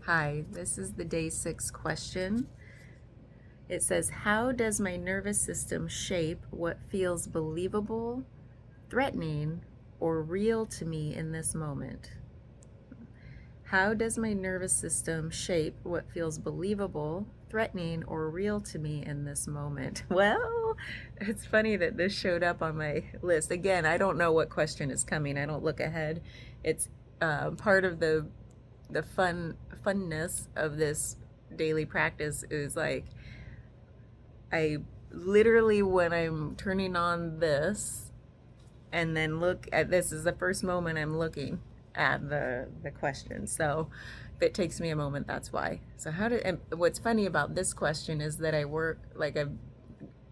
Hi, this is the day 6 question. It says, how does my nervous system shape what feels believable, threatening, or real to me in this moment? How does my nervous system shape what feels believable, threatening, or real to me in this moment? Well, it's funny that this showed up on my list. Again, I don't know what question is coming. I don't look ahead. It's part of the funness of this daily practice is like I literally, when I'm turning on this and then look at this, is the first moment I'm looking at the question. So if it takes me a moment, that's why. So and what's funny about this question is that I work like I've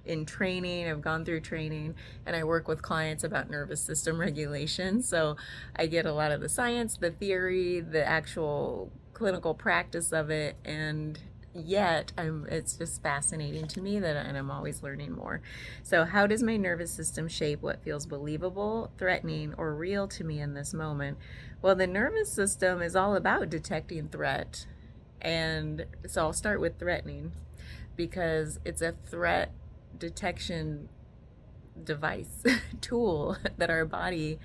in training, I've gone through training, and I work with clients about nervous system regulation. So I get a lot of the science, the theory, the actual clinical practice of it, and yet it's just fascinating to me that and I'm always learning more. So how does my nervous system shape what feels believable, threatening, or real to me in this moment? Well, the nervous system is all about detecting threat. And so I'll start with threatening because it's a threat detection device tool that our body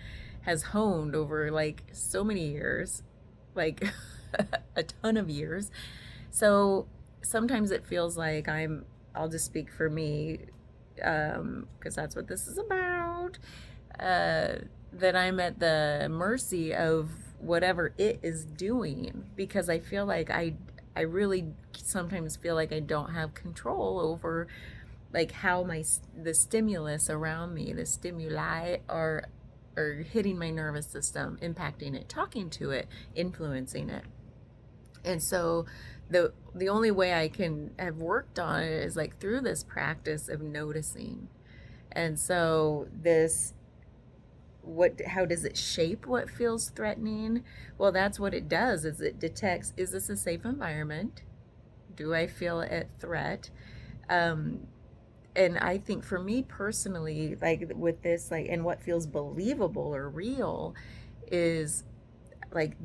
has honed over like so many years, like a ton of years. So sometimes it feels like I'll just speak for me, because that's what this is about, uh, that I'm at the mercy of whatever it is doing, because I feel like I really sometimes feel like I don't have control over like how the stimulus around me, the stimuli are hitting my nervous system, impacting it, talking to it, influencing it. And so the only way I can have worked on it is like through this practice of noticing. And so this what how does it shape what feels threatening? Well, that's what it does, is it detects, is this a safe environment? Do I feel at threat? Um, and I think for me personally, like with this, like, and what feels believable or real is like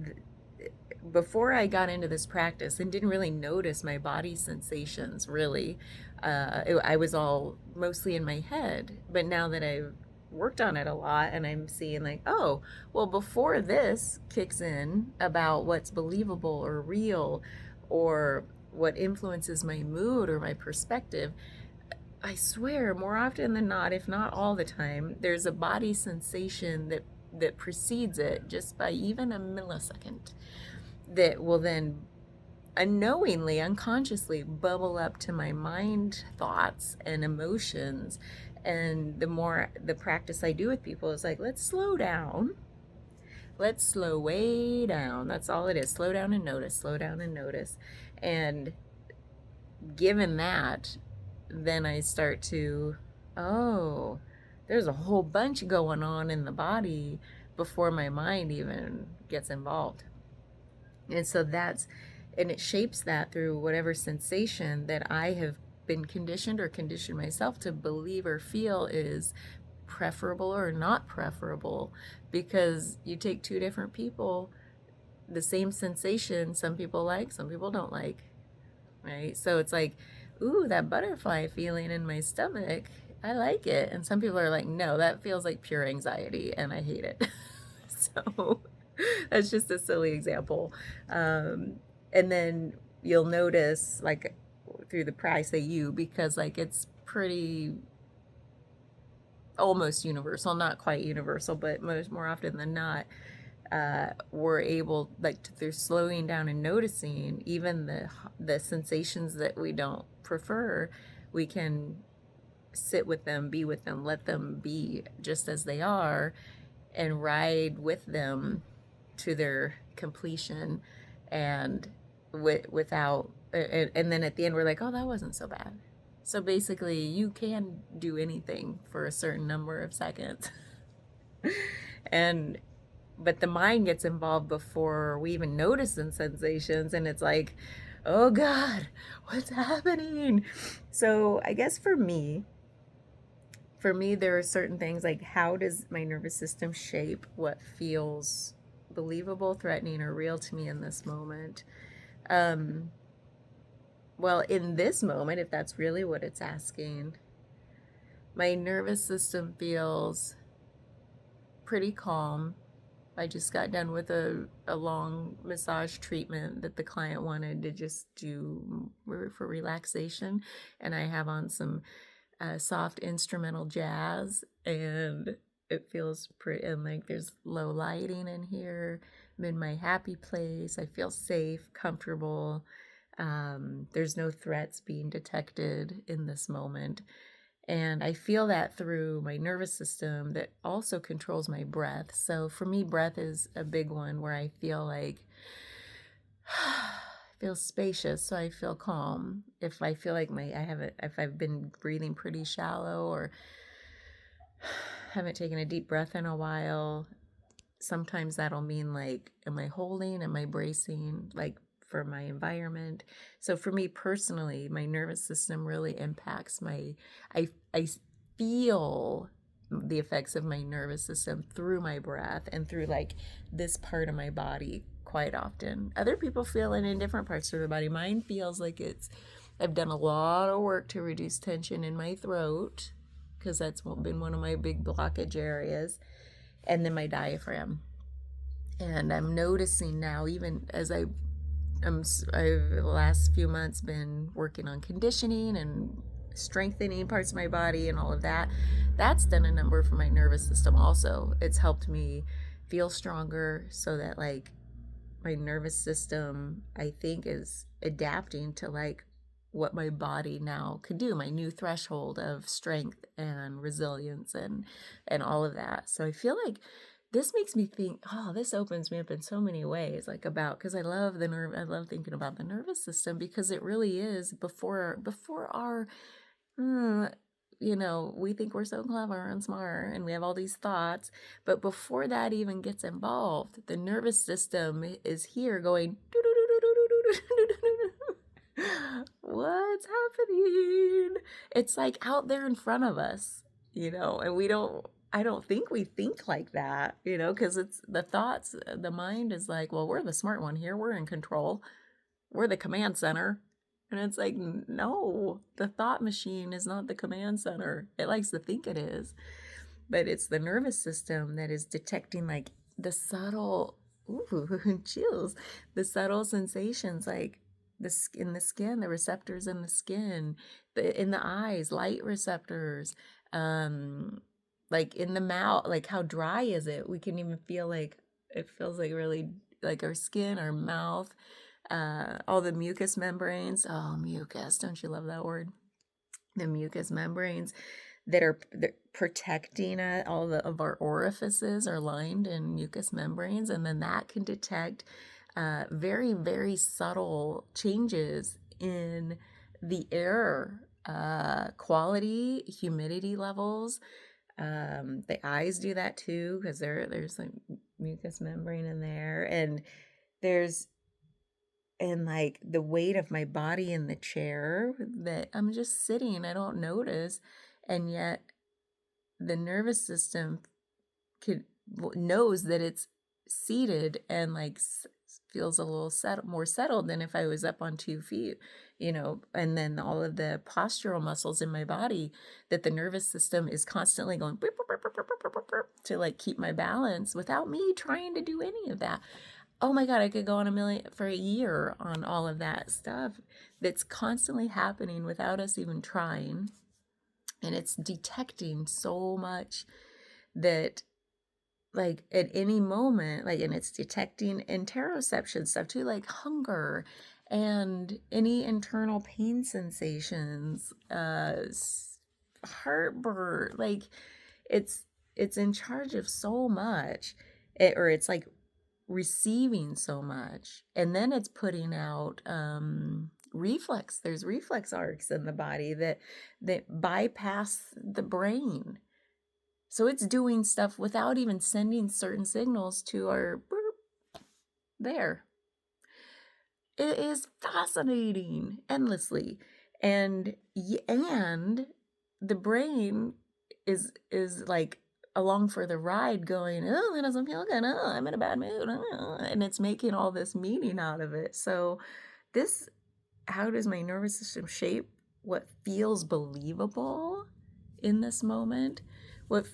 before I got into this practice and didn't really notice my body sensations really, I was all mostly in my head. But now that I've worked on it a lot and I'm seeing like, oh, well, before this kicks in about what's believable or real or what influences my mood or my perspective, I swear more often than not, if not all the time, there's a body sensation that precedes it just by even a millisecond that will then unknowingly, unconsciously bubble up to my mind thoughts and emotions. And the more the practice I do with people is like, let's slow down. Let's slow way down. That's all it is. Slow down and notice, slow down and notice. And given that, then I start to, oh, there's a whole bunch going on in the body before my mind even gets involved. And so and it shapes that through whatever sensation that I have been conditioned or conditioned myself to believe or feel is preferable or not preferable. Because you take two different people, the same sensation, some people like, some people don't like, right? So it's like, ooh, that butterfly feeling in my stomach, I like it. And some people are like, no, that feels like pure anxiety and I hate it. So that's just a silly example. And then you'll notice, like, through the price, say you, because like it's pretty almost universal, not quite universal, but more often than not, we're able, like, through slowing down and noticing even the sensations that we don't prefer, we can sit with them, be with them, let them be just as they are, and ride with them to their completion, and without and then at the end we're like, oh, that wasn't so bad. So basically you can do anything for a certain number of seconds. And but the mind gets involved before we even notice the sensations, and it's like, oh god, what's happening? So I guess for me there are certain things like, how does my nervous system shape what feels believable, threatening, or real to me in this moment? Um, well, in this moment, if that's really what it's asking, my nervous system feels pretty calm. I just got done with a long massage treatment that the client wanted to just do for relaxation. And I have on some soft instrumental jazz, and it feels pretty, and like there's low lighting in here. I'm in my happy place. I feel safe, comfortable. There's no threats being detected in this moment. And I feel that through my nervous system that also controls my breath. So for me, breath is a big one where I feel like I feel spacious, so I feel calm. If I feel like if I've been breathing pretty shallow or haven't taken a deep breath in a while, sometimes that'll mean like, am I holding? Am I bracing? Like for my environment. So for me personally, my nervous system really impacts I feel the effects of my nervous system through my breath and through like this part of my body quite often. Other people feel it in different parts of their body. Mine feels like I've done a lot of work to reduce tension in my throat because that's been one of my big blockage areas, and then my diaphragm. And I'm noticing now, even as I've the last few months been working on conditioning and strengthening parts of my body and all of that. That's done a number for my nervous system also. It's helped me feel stronger so that like my nervous system, I think, is adapting to like what my body now could do, my new threshold of strength and resilience and all of that. So I feel like this makes me think, oh, this opens me up in so many ways, like about, because I love thinking about the nervous system because it really is before our we think we're so clever and smart and we have all these thoughts, but before that even gets involved, the nervous system is here going, what's happening? It's like out there in front of us, and I don't think we think like that, because it's the thoughts, the mind is like, well, we're the smart one here, we're in control, we're the command center. And it's like, no, the thought machine is not the command center. It likes to think it is, but it's the nervous system that is detecting like the subtle, ooh, chills, the subtle sensations, like in the skin, the receptors in the skin, in the eyes, light receptors, like in the mouth, like how dry is it? We can even feel like it feels like really like our skin, our mouth, all the mucous membranes. Oh, mucus. Don't you love that word? The mucous membranes that are protecting all of our orifices are lined in mucous membranes. And then that can detect very, very subtle changes in the air quality, humidity levels. The eyes do that too because there's like mucous membrane in there. And there's and like the weight of my body in the chair that I'm just sitting, I don't notice. And yet the nervous system could knows that it's seated and like feels a little more settled than if I was up on 2 feet, and then all of the postural muscles in my body that the nervous system is constantly going to like keep my balance without me trying to do any of that. Oh my God, I could go on for a year on all of that stuff that's constantly happening without us even trying. And it's detecting so much that like at any moment, like, and it's detecting interoception stuff too, like hunger and any internal pain sensations, heartburn, like it's in charge of so much, or it's like receiving so much, and then it's putting out there's reflex arcs in the body that bypass the brain, so it's doing stuff without even sending certain signals to our there. It is fascinating endlessly, and the brain is like along for the ride going, oh, that doesn't feel good, oh, I'm in a bad mood, oh, and it's making all this meaning out of it. So how does my nervous system shape what feels believable in this moment? What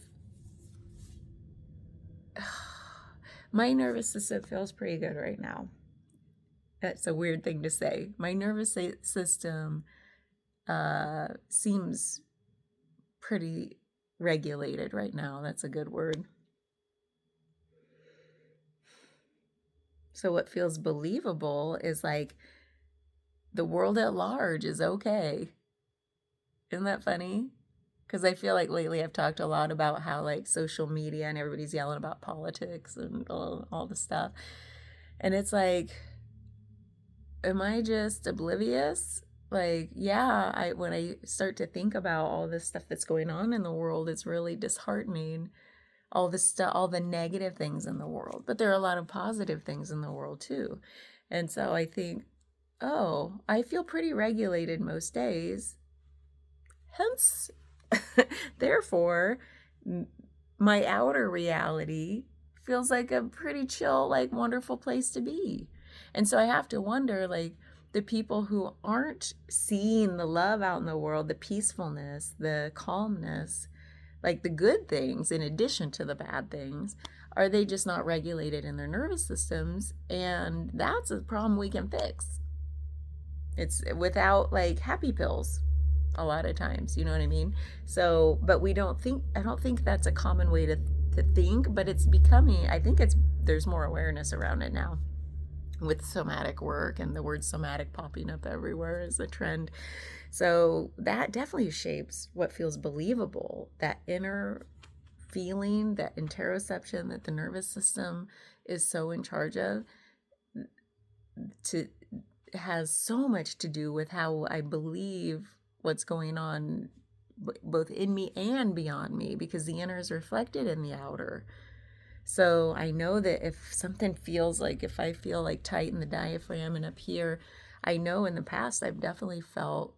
my nervous system feels pretty good right now. That's a weird thing to say. My nervous system seems pretty regulated right now. That's a good word. So what feels believable is like the world at large is okay. Isn't that funny? Because I feel like lately I've talked a lot about how like social media and everybody's yelling about politics and all the stuff. And it's like, am I just oblivious? Like, yeah, when I start to think about all this stuff that's going on in the world, it's really disheartening. All this stuff, all the negative things in the world. But there are a lot of positive things in the world too. And so I think, oh, I feel pretty regulated most days. Hence, therefore, my outer reality feels like a pretty chill, like wonderful place to be. And so I have to wonder, like, the people who aren't seeing the love out in the world, the peacefulness, the calmness, like the good things in addition to the bad things, are they just not regulated in their nervous systems? And that's a problem we can fix. It's without like happy pills a lot of times, you know what I mean? So, but I don't think that's a common way to think, but it's becoming, I think there's more awareness around it now with somatic work, and the word somatic popping up everywhere is a trend. So that definitely shapes what feels believable, that inner feeling, that interoception that the nervous system is so in charge of, has so much to do with how I believe what's going on both in me and beyond me, because the inner is reflected in the outer. So I know that if something feels like, if I feel like tight in the diaphragm and up here, I know in the past I've definitely felt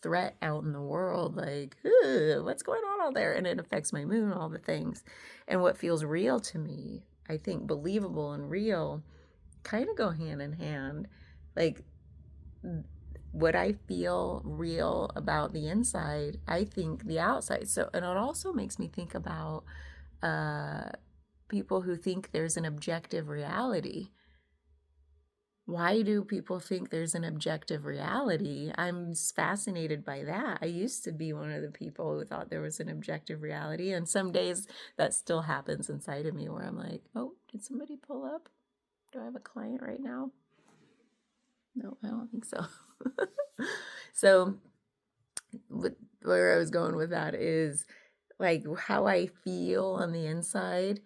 threat out in the world, like, what's going on out there? And it affects my mood and all the things. And what feels real to me, I think believable and real kind of go hand in hand. Like, what I feel real about the inside, I think the outside. So, and it also makes me think about people who think there's an objective reality. Why do people think there's an objective reality? I'm fascinated by that. I used to be one of the people who thought there was an objective reality. And some days that still happens inside of me where I'm like, oh, did somebody pull up? Do I have a client right now? No, I don't think so. So where I was going with that is like how I feel on the inside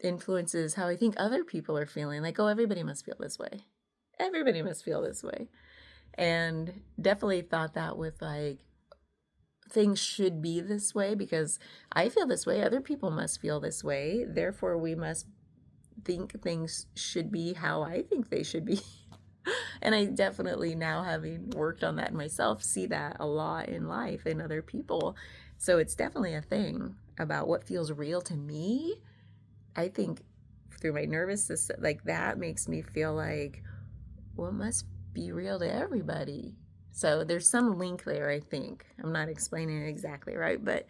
influences how I think other people are feeling. Like, oh, everybody must feel this way. Everybody must feel this way. And definitely thought that with like, things should be this way because I feel this way. Other people must feel this way. Therefore, we must think things should be how I think they should be. And I definitely now, having worked on that myself, see that a lot in life in other people. So it's definitely a thing about what feels real to me. I think through my nervous system, like that makes me feel like, well, it must be real to everybody. So there's some link there, I think. I'm not explaining it exactly right, but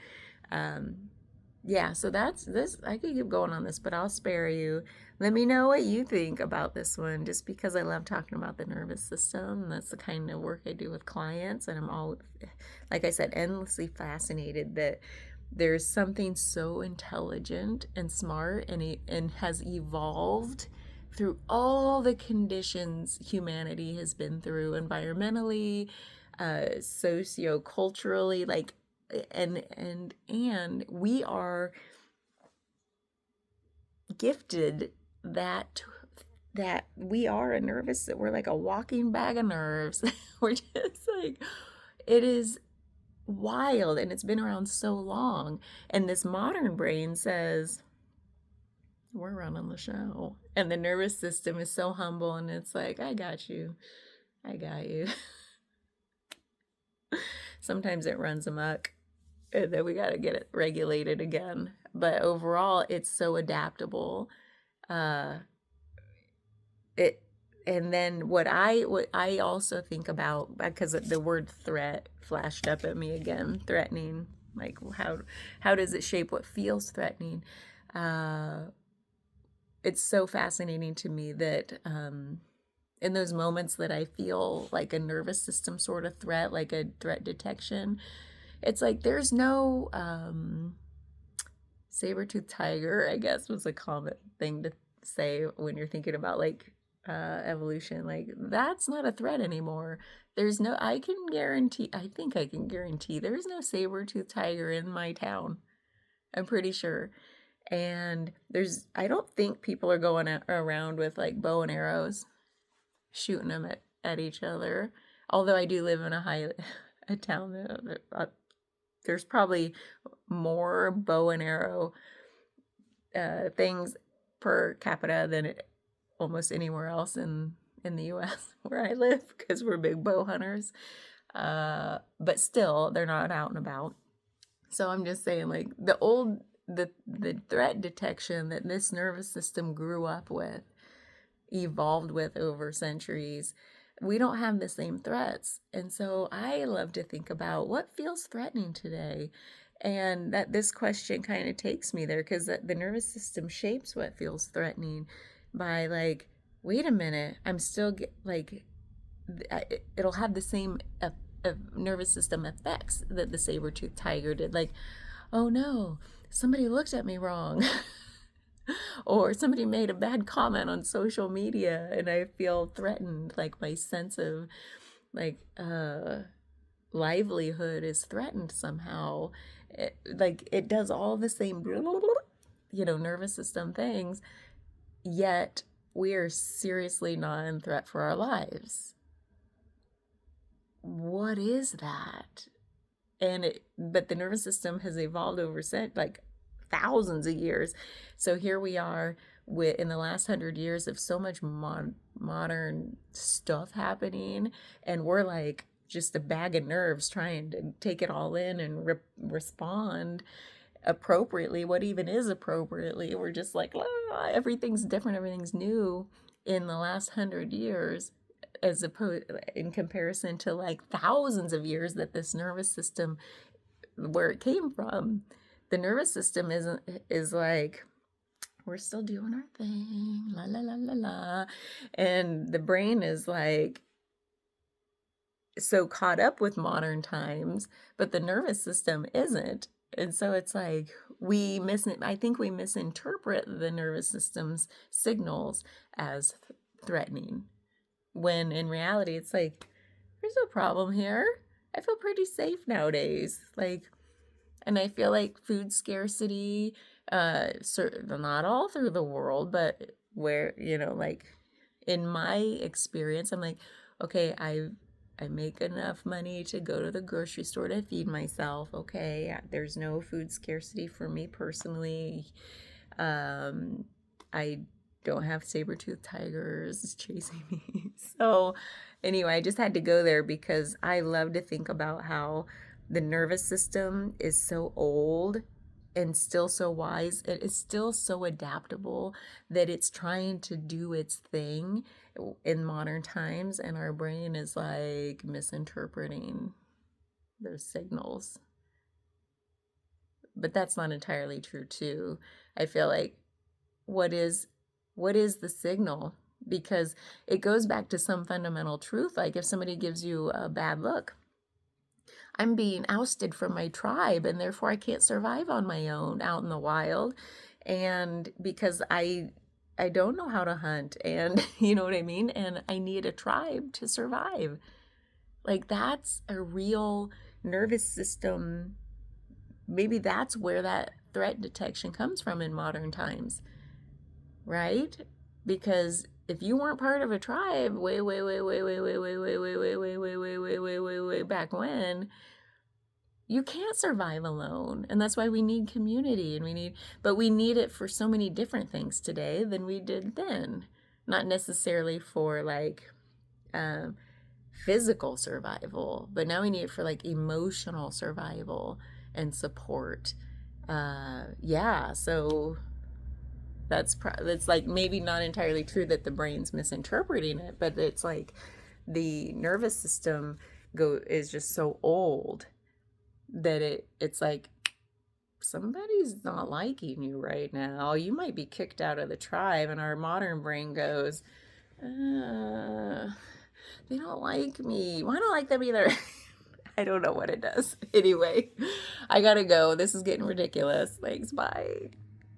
yeah, so that's this. I could keep going on this, but I'll spare you. Let me know what you think about this one, just because I love talking about the nervous system. That's the kind of work I do with clients, and I'm all, like I said, endlessly fascinated that there's something so intelligent and smart and has evolved through all the conditions humanity has been through, environmentally, socioculturally, like, and we are gifted that we are a nervous, that we're like a walking bag of nerves. We're just like, it is wild, and it's been around so long, and this modern brain says we're running the show, and the nervous system is so humble, and it's like, I got you. Sometimes it runs amok, and then we got to get it regulated again. But overall, it's so adaptable. It and then what I also think about, because the word threat flashed up at me again, threatening, like how does it shape what feels threatening? Uh, it's so fascinating to me that in those moments that I feel like a nervous system sort of threat, like a threat detection, it's like there's no saber-toothed tiger, I guess was a common thing to say when you're thinking about like evolution. Like that's not a threat anymore. There's no, I can guarantee, I think I can guarantee there's no saber-toothed tiger in my town. I'm pretty sure. And I don't think people are going around with like bow and arrows shooting them at each other. Although I do live in a town that there's probably more bow and arrow things per capita than almost anywhere else in the U.S. where I live, because we're big bow hunters. But still, they're not out and about. So I'm just saying, like the threat detection that this nervous system grew up with, evolved with over centuries, we don't have the same threats. And so I love to think about what feels threatening today. And that this question kind of takes me there, because the nervous system shapes what feels threatening by like, wait a minute, I'm still like, it'll have the same nervous system effects that the saber-toothed tiger did. Like, oh no, somebody looked at me wrong. Or somebody made a bad comment on social media and I feel threatened, like my sense of like livelihood is threatened somehow. Like it does all the same nervous system things, yet we are seriously not in threat for our lives. What is that? But the nervous system has evolved over like thousands of years. So here we are in the last 100 years of so much modern stuff happening, and we're like just a bag of nerves trying to take it all in and respond appropriately. What even is appropriately? We're just like, everything's different, everything's new in the last 100 years, as opposed in comparison to like thousands of years that this nervous system, where it came from. The nervous system is like, we're still doing our thing, la la la la la, and the brain is like so caught up with modern times, but the nervous system isn't. And so it's like I think we misinterpret the nervous system's signals as threatening, when in reality it's like, there's no problem here. I feel pretty safe nowadays. Like, and I feel like food scarcity, not all through the world, but where, like in my experience, I'm like, okay, I make enough money to go to the grocery store to feed myself. Okay, there's no food scarcity for me personally. I don't have saber-toothed tigers chasing me. So anyway, I just had to go there because I love to think about how the nervous system is so old and still so wise. It is still so adaptable that it's trying to do its thing in modern times, and our brain is like misinterpreting those signals. But that's not entirely true too. I feel like what is the signal? Because it goes back to some fundamental truth. Like if somebody gives you a bad look, I'm being ousted from my tribe, and therefore I can't survive on my own out in the wild. And because I don't know how to hunt, and you know what I mean? And I need a tribe to survive. Like that's a real nervous system. Maybe that's where that threat detection comes from in modern times, right? Because if you weren't part of a tribe way back when, you can't survive alone. And that's why we need community, and we need it for so many different things today than we did then. Not necessarily for like physical survival, but now we need it for like emotional survival and support. So It's like maybe not entirely true that the brain's misinterpreting it, but it's like the nervous system is just so old that it's like somebody's not liking you right now. You might be kicked out of the tribe, and our modern brain goes, they don't like me. Well, I don't like them either. I don't know what it does. Anyway, I gotta go. This is getting ridiculous. Thanks. Bye.